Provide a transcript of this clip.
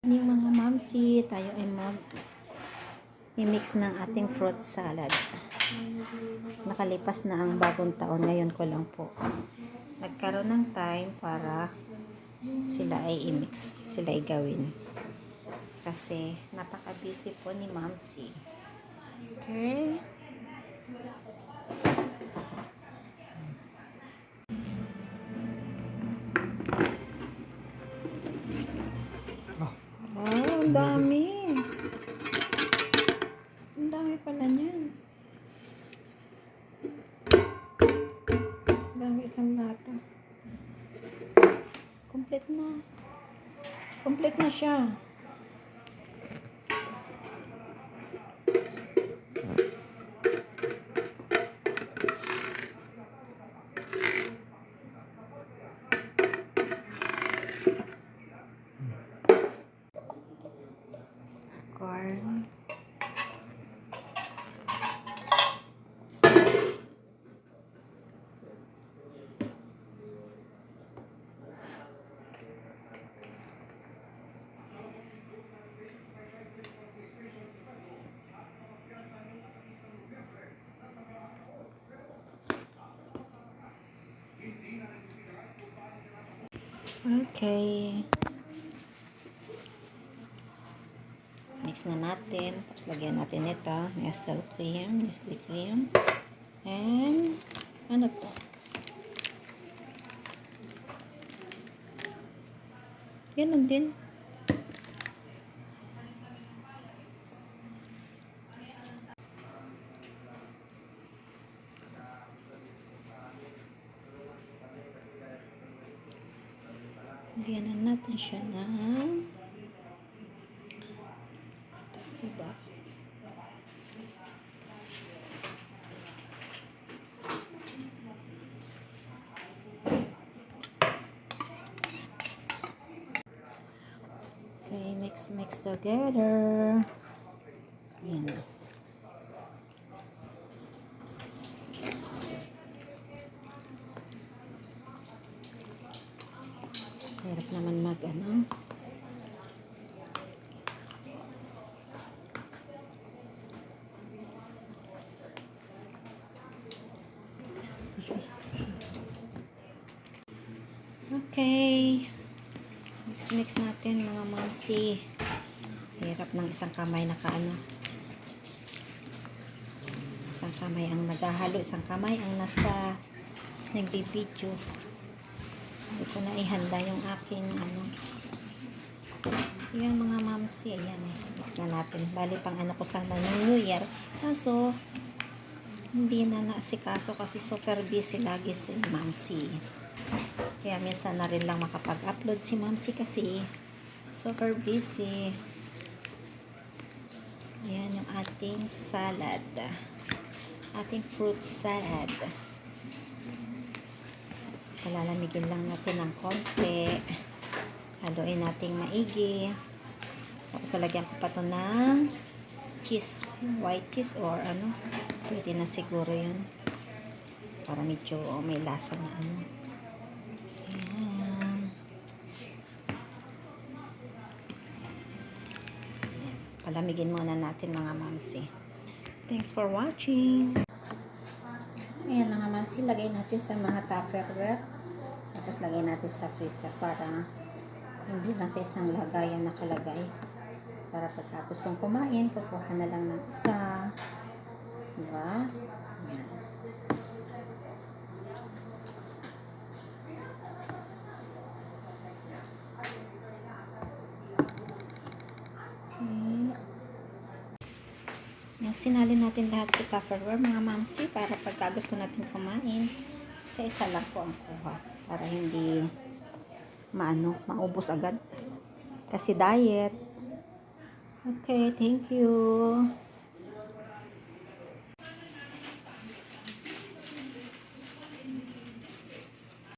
Yung mga mamsi, tayo ay mag-mix ng ating fruit salad. Nakalipas na ang bagong taon, ngayon ko lang po nagkaroon ng time para sila ay i-mix, sila ay gawin. Kasi napaka-busy po ni mamsi. Okay? Wow, ang dami. Ang dami pala niyan. Ang dami, isang lata. Complete na. Complete na siya. Corn. Okay. Mix na natin. Tapos lagyan natin ito. Nestle cream. And, ano to? Ganun din. Lagyan natin siya ng iba. Okay, mix together. Ayan na. Hirap naman mag-ano. Okay. Mix natin mga mamsi. Hirap ng isang kamay na kaano. Isang kamay ang naghahalo, isang kamay ang nasa nagbibideo. Hindi ko na ihanda yung aking ano. Yan mga mamsi, ayan eh. Mix na natin. Bali pang ano ko sana ng New Year. Kaso, hindi na naasikaso kasi super busy lagi si mamsi. Kaya minsan na rin lang makapag-upload si mamsi kasi super busy. Ayan yung ating salad. Ating fruit salad. Palalamigin lang natin ng konti. Haluin natin maigi. Tapos lalagyan ko pa ito ng cheese. White cheese or ano. Pwede na siguro yun. Para medyo may lasa na ano. Ayan. Ayan. Palamigin muna natin mga mamsi. Thanks for watching. Ayan mga mamsi, lagay natin sa mga tupperware. Tapos lagay natin sa freezer para hindi lang sa isang lagayan nakalagay. Para pagka gustong kumain, kukuha na lang ng isa. Diba? Ayan. Yan, sinalin natin lahat sa tupperware mga mamsi para pagka gusto natin kumain, isa lang po ang kuha para hindi maubos agad kasi diet. Okay, thank you.